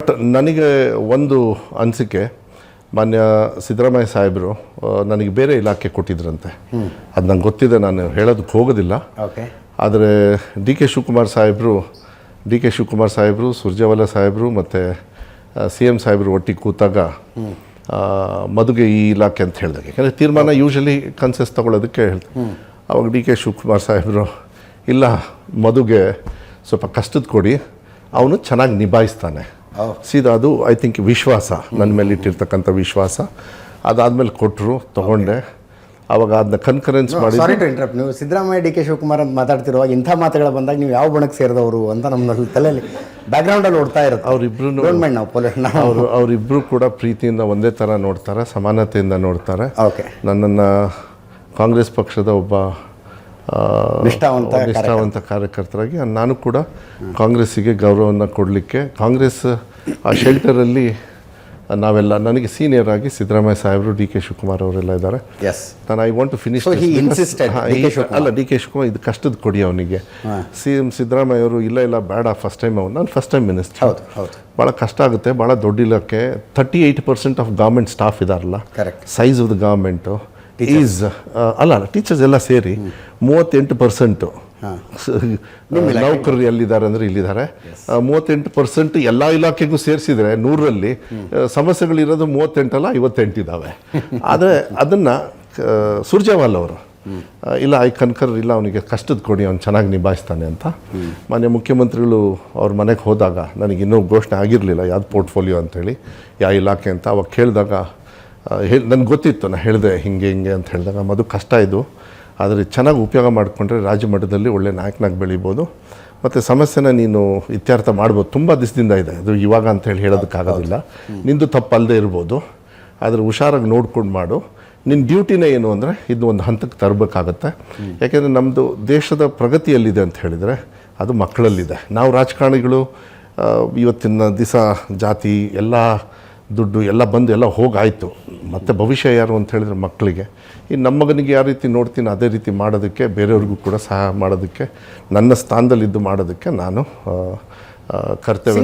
But ನನಗೆ ಒಂದು ಅನಿಸಿಕೆ, ಮಾನ್ಯ ಸಿದ್ದರಾಮಯ್ಯ ಸಾಹೇಬರು ನನಗೆ ಬೇರೆ ಇಲಾಖೆ ಕೊಟ್ಟಿದ್ರಂತೆ. ಅದು ನಂಗೆ ಗೊತ್ತಿದೆ, ನಾನು ಹೇಳೋದಕ್ಕೆ ಹೋಗೋದಿಲ್ಲ. ಆದರೆ ಡಿ ಕೆ ಶಿವಕುಮಾರ್ ಸಾಹೇಬರು ಸುರ್ಜೇವಾಲಾ ಸಾಹೇಬರು ಮತ್ತು CM ಸಾಹೇಬರು ಒಟ್ಟಿಗೆ ಕೂತಾಗ ಮಧುಗೆ ಈ ಇಲಾಖೆ ಅಂತ ಹೇಳಿದಾಗ, ಯಾಕಂದರೆ ತೀರ್ಮಾನ ಯೂಶಲಿ ಕನ್ಸೆಸ್ ತೊಗೊಳೋದಕ್ಕೆ ಹೇಳ್ತಾರೆ. ಅವಾಗ ಡಿ ಕೆ ಶಿವಕುಮಾರ್ ಸಾಹೇಬರು ಇಲ್ಲ, ಮಧುಗೆ ಸ್ವಲ್ಪ ಕಷ್ಟದ ಕೊಡಿ, ಅವನು ಚೆನ್ನಾಗಿ ನಿಭಾಯಿಸ್ತಾನೆ ಸೀದಾ. ಅದು ಐ ಥಿಂಕ್ ವಿಶ್ವಾಸ, ನನ್ನ ಮೇಲೆ ಇಟ್ಟಿರ್ತಕ್ಕಂಥ ವಿಶ್ವಾಸ. ಅದಾದಮೇಲೆ ಕೊಟ್ಟರು, ತೊಗೊಂಡೆ. ಅವಾಗ ಅದನ್ನ ಕನ್ಕರೆನ್ಸ್ ಮಾಡಿ. ಸಾರಿ ಟು ಇಂಟರಪ್ಟ್, ನೀವು ಸಿದ್ದರಾಮಯ್ಯ ಡಿ ಕೆ ಶಿವಕುಮಾರ್ ಅಂತ ಮಾತಾಡ್ತಿರುವಾಗ ಇಂಥ ಮಾತುಗಳು ಬಂದಾಗ ನೀವು ಯಾವ ಬಣಕ್ಕೆ ಸೇರಿದವರು ಅಂತ ನಮ್ಮ ತಲೆಯಲ್ಲಿ ಬ್ಯಾಕ್ಗ್ರೌಂಡಲ್ಲಿ ಓಡ್ತಾ ಇರುತ್ತೆ. ಅವರಿಬ್ಬರು ಕೂಡ ಪ್ರೀತಿಯಿಂದ ಒಂದೇ ಥರ ನೋಡ್ತಾರೆ, ಸಮಾನತೆಯಿಂದ ನೋಡ್ತಾರೆ. ನನ್ನನ್ನು ಕಾಂಗ್ರೆಸ್ ಪಕ್ಷದ ಒಬ್ಬ ನಿಷ್ಠಾವಂತ ಕಾರ್ಯಕರ್ತರಾಗಿ ನಾನು ಕೂಡ ಕಾಂಗ್ರೆಸ್ಸಿಗೆ ಗೌರವವನ್ನು ಕೊಡಲಿಕ್ಕೆ, ಕಾಂಗ್ರೆಸ್ ಆ ಶೆಲ್ಟರಲ್ಲಿ ನಾವೆಲ್ಲ, ನನಗೆ ಸೀನಿಯರ್ ಆಗಿ ಸಿದ್ದರಾಮಯ್ಯ ಸಾಹೇಬರು, ಡಿ ಕೆ ಶಿವಕುಮಾರ್ ಅವರೆಲ್ಲ ಇದ್ದಾರೆ. ನಾನು ಐ ವಾಂಟ್ ಟು ಫಿನಿಶ್. ಅಲ್ಲ, ಡಿ ಕೆ ಶಿವಕುಮಾರ್ ಇದು ಕಷ್ಟದ ಕೊಡಿ ಅವನಿಗೆ. CM ಸಿದ್ದರಾಮಯ್ಯ ಅವರು ಇಲ್ಲ ಬೇಡ, ಫಸ್ಟ್ ಟೈಮ್ ನಾನು ಫಸ್ಟ್ ಟೈಮ್ ಮಿನಿಸ್ಟರ್, ಭಾಳ ಕಷ್ಟ ಆಗುತ್ತೆ, ಭಾಳ ದೊಡ್ಡ ಇಲಾಖೆ. 38% ಆಫ್ ಗೌರ್ಮೆಂಟ್ ಸ್ಟಾಫ್ ಇದಾರಲ್ಲ, size of the government is ಅಲ್ಲ ಟೀಚರ್ಸ್ ಎಲ್ಲ ಸೇರಿ 38% ನೌಕರರು ಎಲ್ಲಿದ್ದಾರೆ ಅಂದರೆ ಇಲ್ಲಿದ್ದಾರೆ. 38% ಎಲ್ಲ ಇಲಾಖೆಗೂ ಸೇರಿಸಿದರೆ 100ರಲ್ಲಿ ಸಮಸ್ಯೆಗಳಿರೋದು 38 ಅಲ್ಲ 58 ಇದ್ದಾವೆ. ಆದರೆ ಅದನ್ನು ಸುರ್ಜೇವಾಲ ಅವರು ಇಲ್ಲ, ಐ ಕನ್ಕರ್, ಇಲ್ಲ ಅವನಿಗೆ ಕಷ್ಟದ ಕೊಡಿ, ಅವ್ನು ಚೆನ್ನಾಗಿ ನಿಭಾಯಿಸ್ತಾನೆ ಅಂತ. ಮಾನ್ಯ ಮುಖ್ಯಮಂತ್ರಿಗಳು ಅವ್ರ ಮನೆಗೆ ಹೋದಾಗ, ನನಗೆ ಇನ್ನೂ ಘೋಷಣೆ ಆಗಿರಲಿಲ್ಲ ಯಾವ್ದು ಪೋರ್ಟ್ಫೋಲಿಯೋ ಅಂಥೇಳಿ, ಯಾವ ಇಲಾಖೆ ಅಂತ. ಅವಾಗ ಕೇಳಿದಾಗ ನನಗೆ ಗೊತ್ತಿತ್ತು, ನಾನು ಹೇಳಿದೆ ಹಿಂಗೆ ಅಂತ ಹೇಳಿದಾಗ, ಮದು ಕಷ್ಟ ಇದು, ಆದರೆ ಚೆನ್ನಾಗಿ ಉಪಯೋಗ ಮಾಡಿಕೊಂಡ್ರೆ ರಾಜ್ಯ ಮಟ್ಟದಲ್ಲಿ ಒಳ್ಳೆ ನಾಯಕನಾಗಿ ಬೆಳಿಬೋದು, ಮತ್ತು ಸಮಸ್ಯೆನ ನೀನು ಇತ್ಯರ್ಥ ಮಾಡ್ಬೋದು. ತುಂಬ ದಿವಸದಿಂದ ಇದೆ ಅದು, ಇವಾಗ ಅಂತೇಳಿ ಹೇಳೋದಕ್ಕಾಗೋದಿಲ್ಲ. ನಿಂದು ತಪ್ಪಲ್ಲದೆ ಇರ್ಬೋದು, ಆದರೆ ಹುಷಾರಾಗಿ ನೋಡ್ಕೊಂಡು ಮಾಡು. ನಿನ್ನ ಡ್ಯೂಟಿನೇ ಏನು ಅಂದರೆ ಇದು ಒಂದು ಹಂತಕ್ಕೆ ತರಬೇಕಾಗತ್ತೆ. ಯಾಕೆಂದರೆ ನಮ್ಮದು ದೇಶದ ಪ್ರಗತಿಯಲ್ಲಿದೆ ಅಂತ ಹೇಳಿದರೆ ಅದು ಮಕ್ಕಳಲ್ಲಿದೆ. ನಾವು ರಾಜಕಾರಣಿಗಳು ಇವತ್ತಿನ ದಿವಸ ಜಾತಿ ಎಲ್ಲ ದುಡ್ಡು ಎಲ್ಲ ಬಂದು ಎಲ್ಲ ಹೋಗಾಯಿತು, ಮತ್ತು ಭವಿಷ್ಯ ಯಾರು ಅಂತ ಹೇಳಿದ್ರೆ ಮಕ್ಕಳಿಗೆ. ಈ ನಮ್ಮ ಮಗನಿಗೆ ಯಾವ ರೀತಿ ನೋಡ್ತೀನಿ ಅದೇ ರೀತಿ ಮಾಡೋದಕ್ಕೆ, ಬೇರೆಯವ್ರಿಗೂ ಕೂಡ ಸಹಾಯ ಮಾಡೋದಕ್ಕೆ, ನನ್ನ ಸ್ಥಾನದಲ್ಲಿದ್ದು ಮಾಡೋದಕ್ಕೆ ನಾನು ಕರ್ತವ್ಯ